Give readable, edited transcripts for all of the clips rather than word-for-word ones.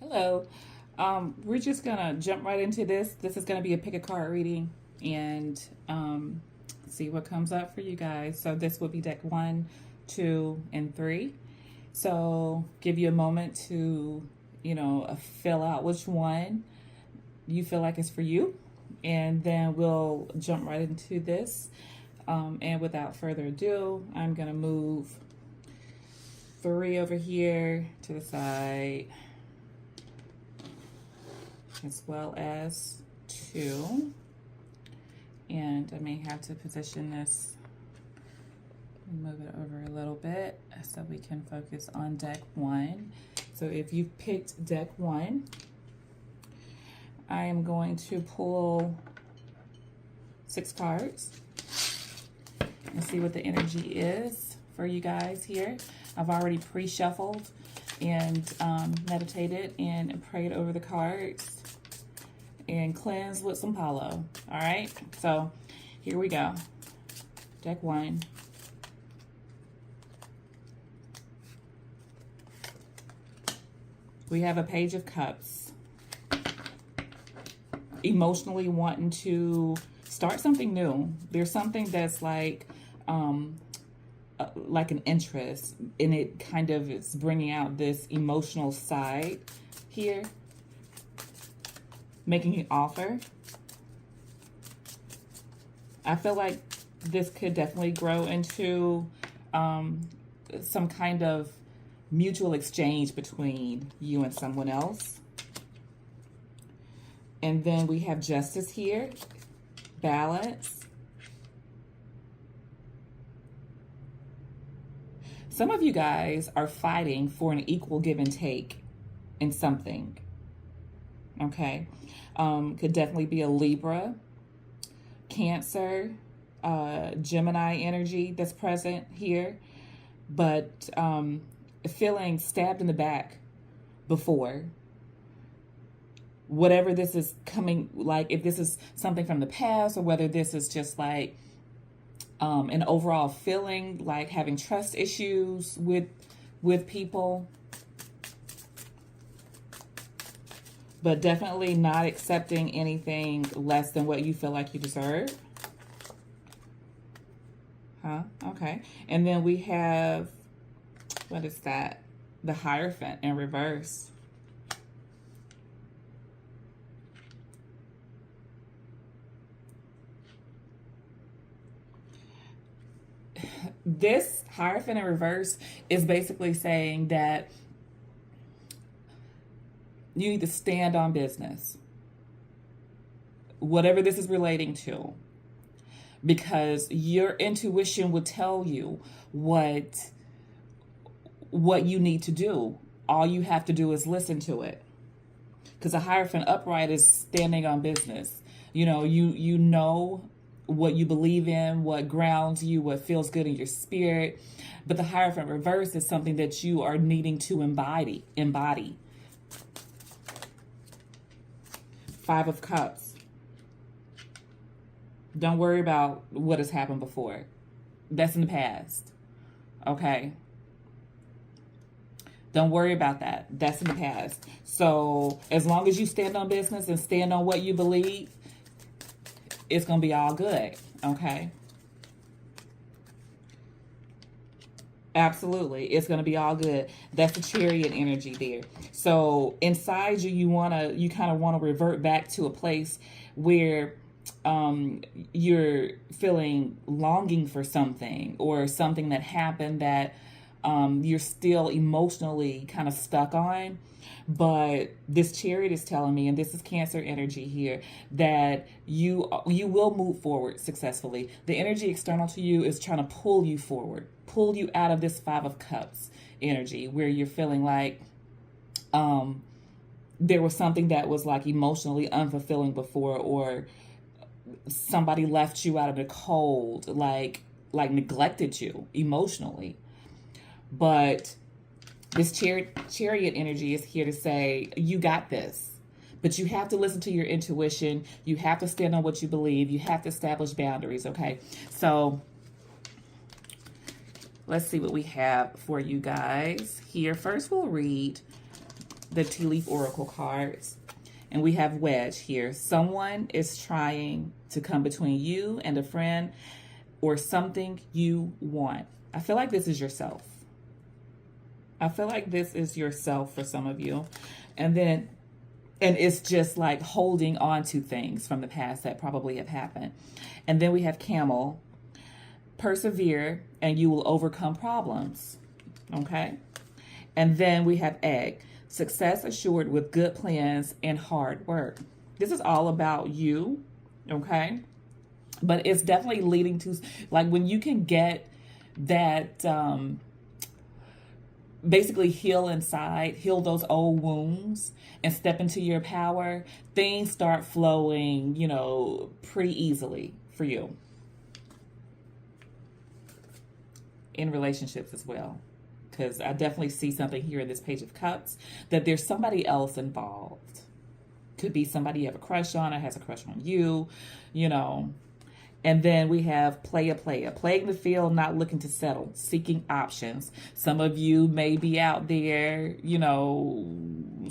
Hello. We're just gonna jump right into this. This is gonna be a pick a card reading and see what comes up for you guys. So this will be deck one, two, and three. So give you a moment to, fill out which one you feel like is for you, and then we'll jump right into this. And without further ado, I'm gonna move three over here to the side, as well as two. And I may have to position this, move it over a little bit so we can focus on deck one. So if you've picked deck one, I am going to pull 6 cards and see what the energy is for you guys here. I've already pre-shuffled and meditated and prayed over the cards and cleansed with some Palo. All right, so here we go. Deck one. We have a Page of Cups. Emotionally wanting to start something new. There's something that's like an interest, and it kind of is bringing out this emotional side here. Making an offer. I feel like this could definitely grow into some kind of mutual exchange between you and someone else. And then we have Justice here, balance. Some of you guys are fighting for an equal give and take in something. Okay, could definitely be a Libra, Cancer, Gemini energy that's present here, but feeling stabbed in the back before. Whatever this is coming, like if this is something from the past or whether this is just like an overall feeling like having trust issues with people. But definitely not accepting anything less than what you feel like you deserve. Okay. And then we have, what is that? The Hierophant in reverse. This Hierophant in reverse is basically saying that you need to stand on business, whatever this is relating to, because your intuition will tell you what you need to do. All you have to do is listen to it, because a Hierophant upright is standing on business. You know what you believe in, what grounds you, what feels good in your spirit. But the Hierophant reverse is something that you are needing to embody. Five of Cups. Don't worry about what has happened before. That's in the past. Okay? Don't worry about that. That's in the past. So as long as you stand on business and stand on what you believe, it's going to be all good. Okay? Absolutely. It's going to be all good. That's the Chariot energy there. So inside you, you kind of want to revert back to a place where you're feeling longing for something, or something that happened that you're still emotionally kind of stuck on. But this Chariot is telling me, and this is Cancer energy here, that you will move forward successfully. The energy external to you is trying to pull you forward, pull you out of this Five of Cups energy where you're feeling like there was something that was like emotionally unfulfilling before, or somebody left you out of the cold, like neglected you emotionally. But this chariot energy is here to say, you got this. But you have to listen to your intuition. You have to stand on what you believe. You have to establish boundaries, okay? So let's see what we have for you guys here. First, we'll read the Tea Leaf Oracle cards. And we have wedge here. Someone is trying to come between you and a friend or something you want. I feel like this is yourself. I feel like this is yourself for some of you. And it's just like holding on to things from the past that probably have happened. And then we have camel. Persevere and you will overcome problems. Okay? And then we have egg. Success assured with good plans and hard work. This is all about you. Okay? But it's definitely leading to, like, when you can get that, basically heal inside, heal those old wounds and step into your power, things start flowing, you know, pretty easily for you. In relationships as well. Because I definitely see something here in this Page of Cups that there's somebody else involved. Could be somebody you have a crush on or has a crush on you, you know. And then we have playa, playing the field, not looking to settle, seeking options. Some of you may be out there, you know,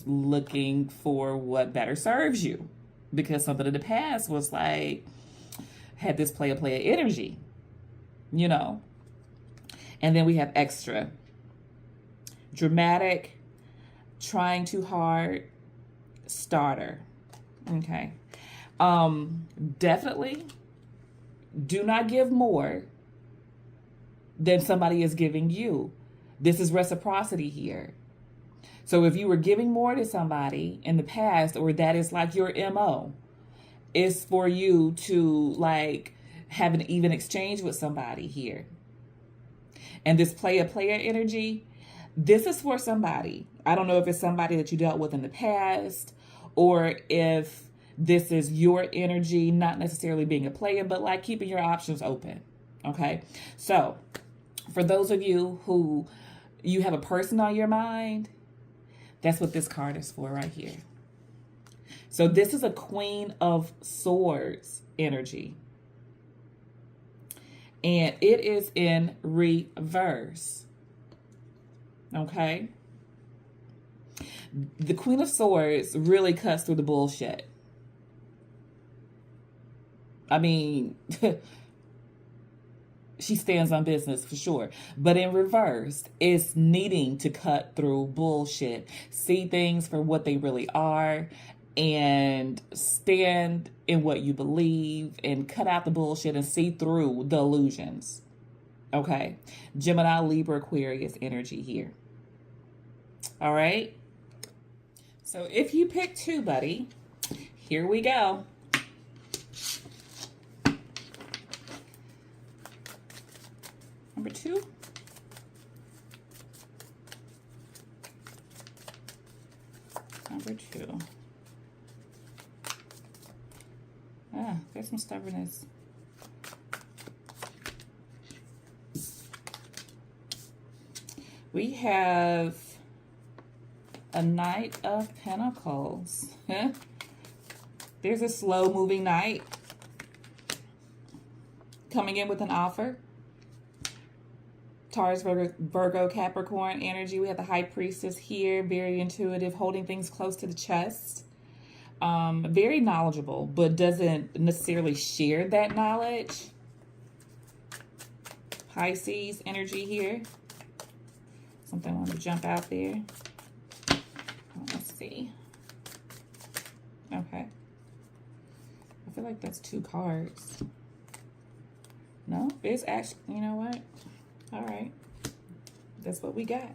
looking for what better serves you. Because something in the past was like, had this playa energy, you know. And then we have extra. Dramatic, trying too hard, starter. Okay. Definitely do not give more than somebody is giving you. This is reciprocity here. So if you were giving more to somebody in the past, or that is like your MO, is for you to like have an even exchange with somebody here. And this playa energy, this is for somebody. I don't know if it's somebody that you dealt with in the past, or if this is your energy, not necessarily being a player, but like keeping your options open. Okay. So for those of you who you have a person on your mind, that's what this card is for right here. So this is a Queen of Swords energy. And it is in reverse. Okay. The Queen of Swords really cuts through the bullshit. I mean, she stands on business for sure. But in reverse, it's needing to cut through bullshit, see things for what they really are, and stand in what you believe and cut out the bullshit and see through the illusions. Okay. Gemini, Libra, Aquarius energy here. All right. So if you pick two, buddy, here we go. Number two. Number two. Ah, there's some stubbornness. We have a Knight of Pentacles. There's a slow-moving knight coming in with an offer. Taurus, Virgo, Capricorn energy. We have the High Priestess here. Very intuitive, holding things close to the chest. Very knowledgeable, but doesn't necessarily share that knowledge. Pisces energy here. Something I want to jump out there. Let's see. Okay. I feel like that's two cards. No, it's actually, you know what? All right. That's what we got.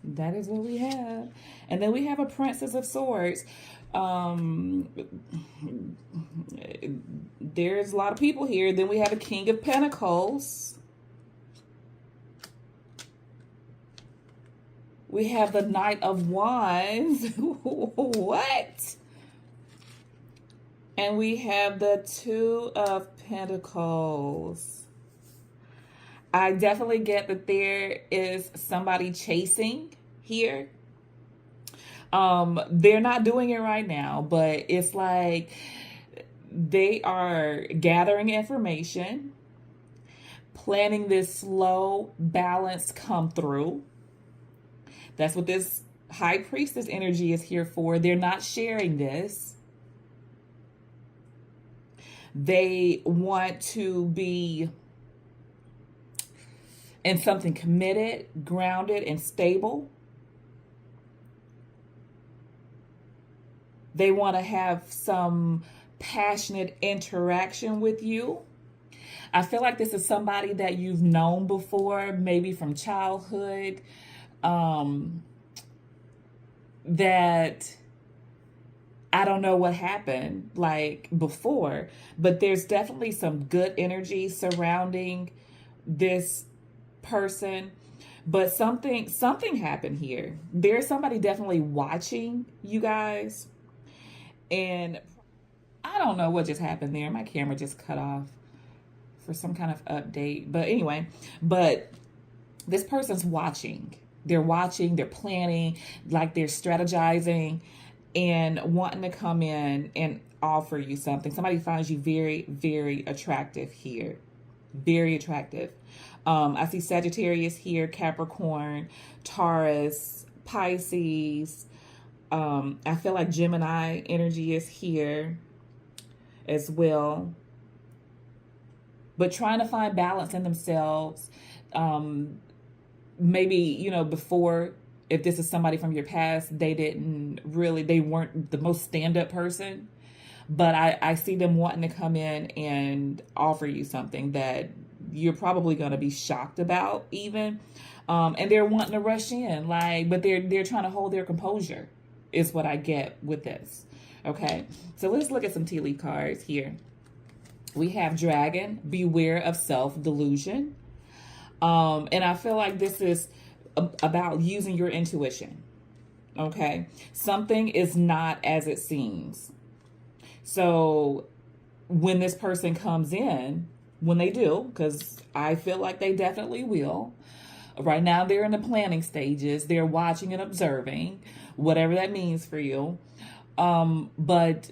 That is what we have. And then we have a Princess of Swords. There's a lot of people here. Then we have a King of Pentacles. We have the Knight of Wands. What? And we have the Two of Pentacles. I definitely get that there is somebody chasing here. They're not doing it right now, but it's like they are gathering information, planning this slow, balanced come through. That's what this High Priestess energy is here for. They're not sharing this. They want to be in something committed, grounded, and stable. They want to have some passionate interaction with you. I feel like this is somebody that you've known before, maybe from childhood, that I don't know what happened like before, but there's definitely some good energy surrounding this person. But something happened here. There's somebody definitely watching you guys. And I don't know what just happened there. My camera just cut off for some kind of update. But anyway, but this person's watching. They're watching, they're planning, like they're strategizing and wanting to come in and offer you something. Somebody finds you very, very attractive here. Very attractive. I see Sagittarius here, Capricorn, Taurus, Pisces. I feel like Gemini energy is here as well. But trying to find balance in themselves. Maybe, you know, before, if this is somebody from your past, they weren't the most stand-up person. But I see them wanting to come in and offer you something that you're probably going to be shocked about even. And they're wanting to rush in, like, but they're trying to hold their composure is what I get with this. Okay, so let's look at some tea leaf cards here. We have Dragon, beware of self-delusion. And I feel like this is about using your intuition. Okay, something is not as it seems. So when this person comes in, when they do, because I feel like they definitely will. Right now, they're in the planning stages. They're watching and observing, whatever that means for you. But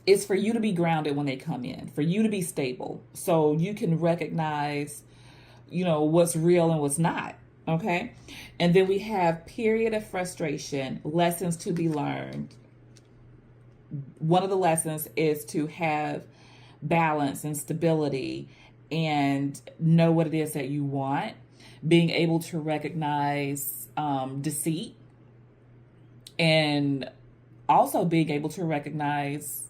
it's for you to be grounded when they come in, for you to be stable, so you can recognize, you know, what's real and what's not. Okay. And then we have period of frustration, lessons to be learned. One of the lessons is to have balance and stability and know what it is that you want. Being able to recognize deceit, and also being able to recognize,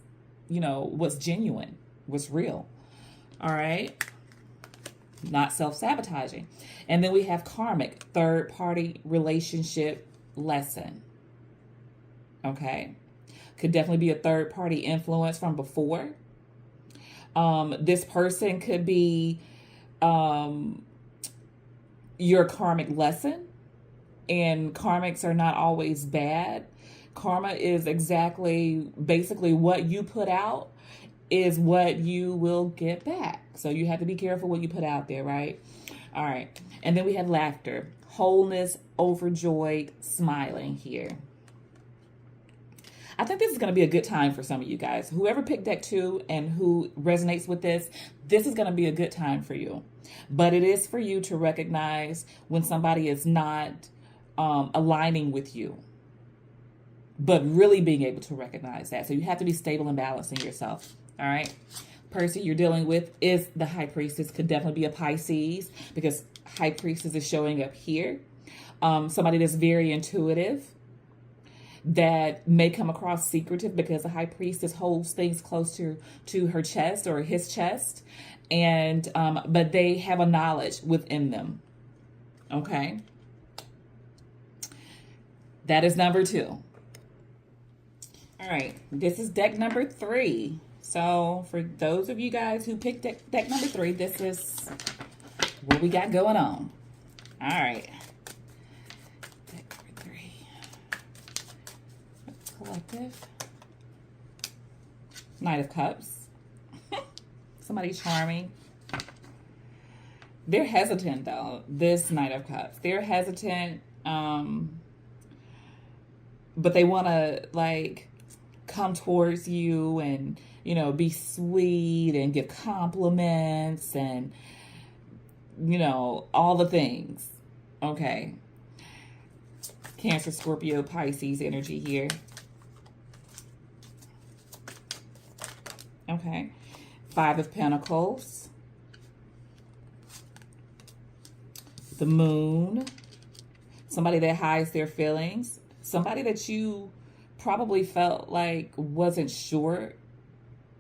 you know, what's genuine, what's real. All right. Not self-sabotaging. And then we have karmic, third-party relationship lesson. Okay. Could definitely be a third-party influence from before. This person could be your karmic lesson. And karmics are not always bad. Karma is basically what you put out is what you will get back. So you have to be careful what you put out there, right? All right. And then we have laughter, wholeness, overjoyed, smiling here. I think this is going to be a good time for some of you guys. Whoever picked deck 2 and who resonates with this is going to be a good time for you. But it is for you to recognize when somebody is not aligning with you, but really being able to recognize that. So you have to be stable and balanced in yourself. All right. Person you're dealing with is the High Priestess. Could definitely be a Pisces, because High Priestess is showing up here. Somebody that's very intuitive, that may come across secretive, because the High Priestess holds things close to her chest or his chest. And but they have a knowledge within them. Okay. That is number 2. All right, this is deck number 3. So for those of you guys who picked deck number 3, this is what we got going on. All right. Deck number 3. Collective. Knight of Cups. Somebody charming. They're hesitant, though, this Knight of Cups. They're hesitant, but they want to, like, come towards you and, you know, be sweet and give compliments and, you know, all the things. Okay. Cancer, Scorpio, Pisces energy here. Okay. Five of Pentacles. The Moon. Somebody that hides their feelings. Somebody that you probably felt like wasn't sure.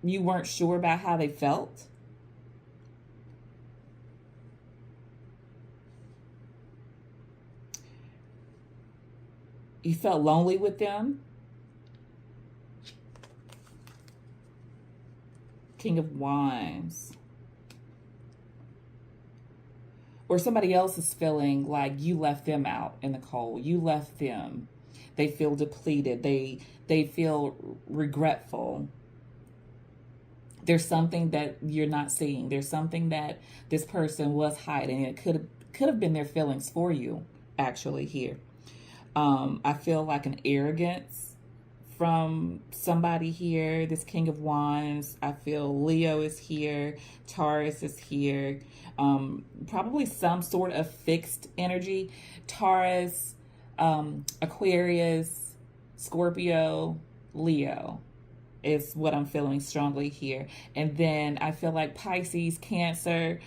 You weren't sure about how they felt. You felt lonely with them. King of Wands. Or somebody else is feeling like you left them out in the cold. You left them. They feel depleted. They feel regretful. There's something that you're not seeing. There's something that this person was hiding. It could have been their feelings for you, actually, here. I feel like an arrogance from somebody here. This King of Wands. I feel Leo is here. Taurus is here. Probably some sort of fixed energy. Taurus, Aquarius, Scorpio, Leo is what I'm feeling strongly here. And then I feel like Pisces, Cancer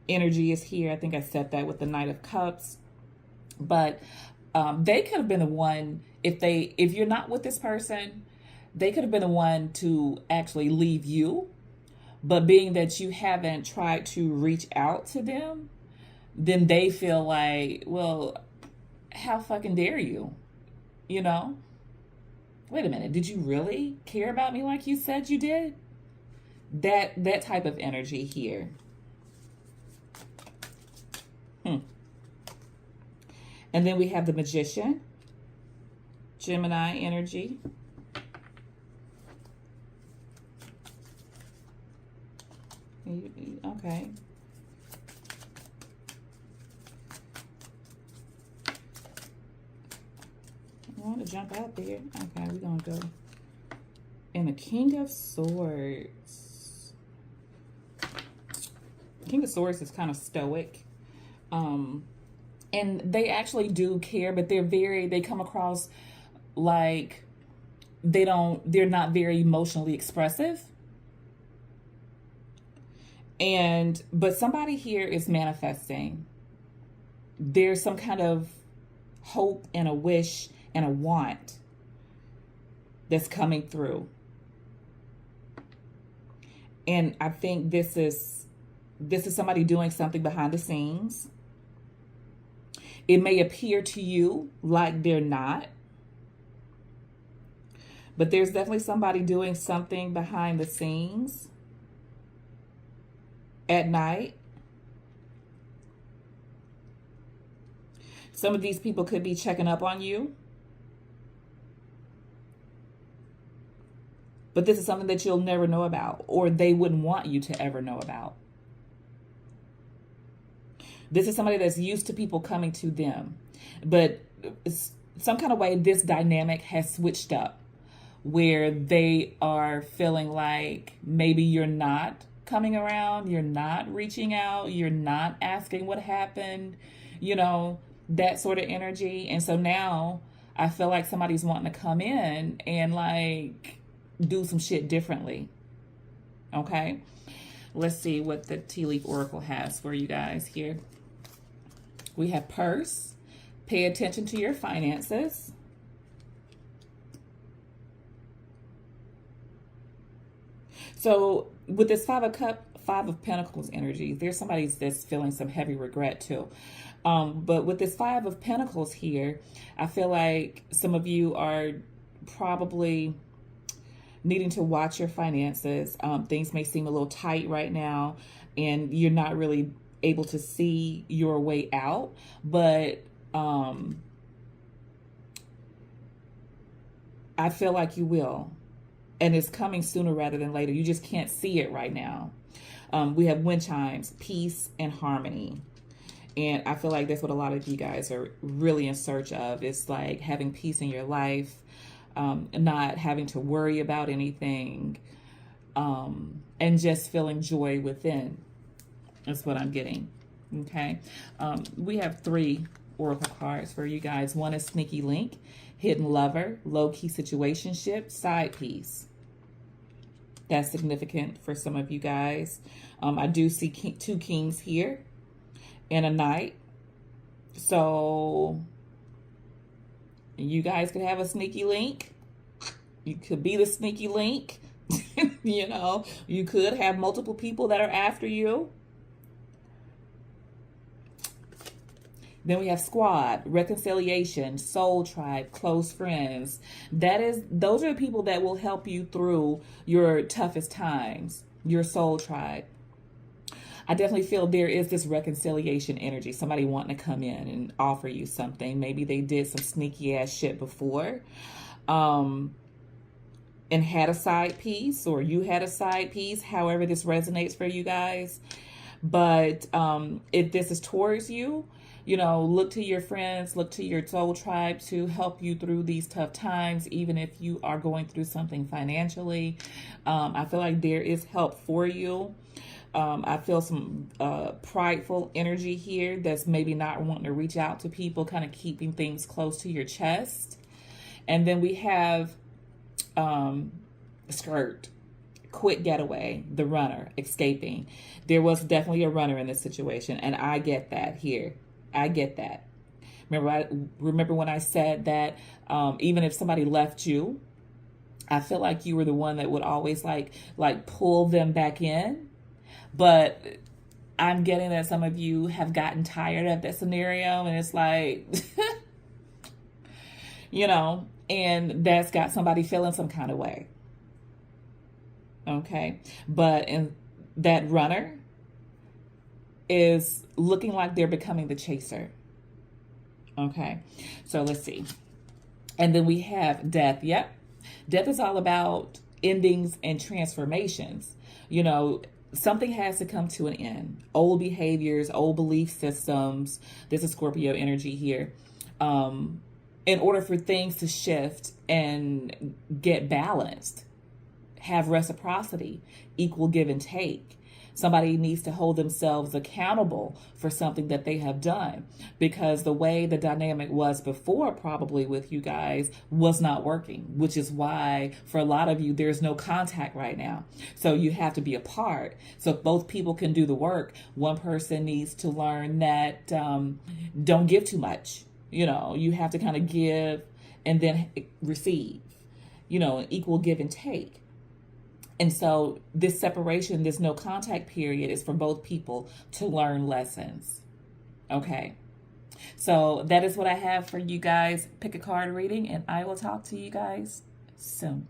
energy is here. I think I said that with the Knight of Cups. But they could have been the one, if you're not with this person, they could have been the one to actually leave you. But being that you haven't tried to reach out to them, then they feel like, well, how fucking dare you? You know? Wait a minute, did you really care about me like you said you did? That type of energy here. And then we have the Magician, Gemini energy. Okay. I want to jump out there. Okay, we're going to go. And the King of Swords. King of Swords is kind of stoic. And they actually do care, but they come across like they're not very emotionally expressive. But somebody here is manifesting. There's some kind of hope and a wish and a want that's coming through. And I think this is somebody doing something behind the scenes. It may appear to you like they're not, but there's definitely somebody doing something behind the scenes at night. Some of these people could be checking up on you, but this is something that you'll never know about, or they wouldn't want you to ever know about. This is somebody that's used to people coming to them. But some kind of way, this dynamic has switched up where they are feeling like maybe you're not coming around, you're not reaching out, you're not asking what happened, you know, that sort of energy. And so now I feel like somebody's wanting to come in and like do some shit differently. Okay? Let's see what the Tea Leaf Oracle has for you guys here. We have Purse. Pay attention to your finances. So with this Five of Pentacles energy, there's somebody that's feeling some heavy regret too. But with this Five of Pentacles here, I feel like some of you are probably needing to watch your finances. Things may seem a little tight right now, and you're not really able to see your way out, but I feel like you will, and it's coming sooner rather than later. You just can't see it right now. We have wind chimes, peace and harmony, and I feel like that's what a lot of you guys are really in search of. It's like having peace in your life, not having to worry about anything, and just feeling joy within. That's what I'm getting. Okay. We have 3 oracle cards for you guys. One is sneaky link, hidden lover, low-key situationship, side piece. That's significant for some of you guys. I do see two kings here and a knight. So you guys could have a sneaky link. You could be the sneaky link. You know, you could have multiple people that are after you. Then we have squad, reconciliation, soul tribe, close friends. Those are the people that will help you through your toughest times, your soul tribe. I definitely feel there is this reconciliation energy, somebody wanting to come in and offer you something. Maybe they did some sneaky ass shit before and had a side piece, or you had a side piece, however this resonates for you guys. But if this is towards you, you know, look to your friends, look to your soul tribe to help you through these tough times, even if you are going through something financially. I feel like there is help for you. I feel some prideful energy here that's maybe not wanting to reach out to people, kind of keeping things close to your chest. And then we have skirt, quick getaway, the runner, escaping. There was definitely a runner in this situation, and I get that here. I get that. Remember when I said that even if somebody left you, I feel like you were the one that would always like pull them back in. But I'm getting that some of you have gotten tired of that scenario, and it's like, you know, and that's got somebody feeling some kind of way. Okay. But in that runner is looking like they're becoming the chaser. Okay. So let's see. And then we have death. Yep. Death is all about endings and transformations. You know, something has to come to an end. Old behaviors, old belief systems. This is Scorpio energy here. In order for things to shift and get balanced, have reciprocity, equal give and take. Somebody needs to hold themselves accountable for something that they have done, because the way the dynamic was before, probably with you guys, was not working, which is why for a lot of you, there's no contact right now. So you have to be apart. So if both people can do the work, one person needs to learn that don't give too much. You know, you have to kind of give and then receive, you know, an equal give and take. And so this separation, this no contact period, is for both people to learn lessons. Okay. So that is what I have for you guys. Pick a card reading, and I will talk to you guys soon.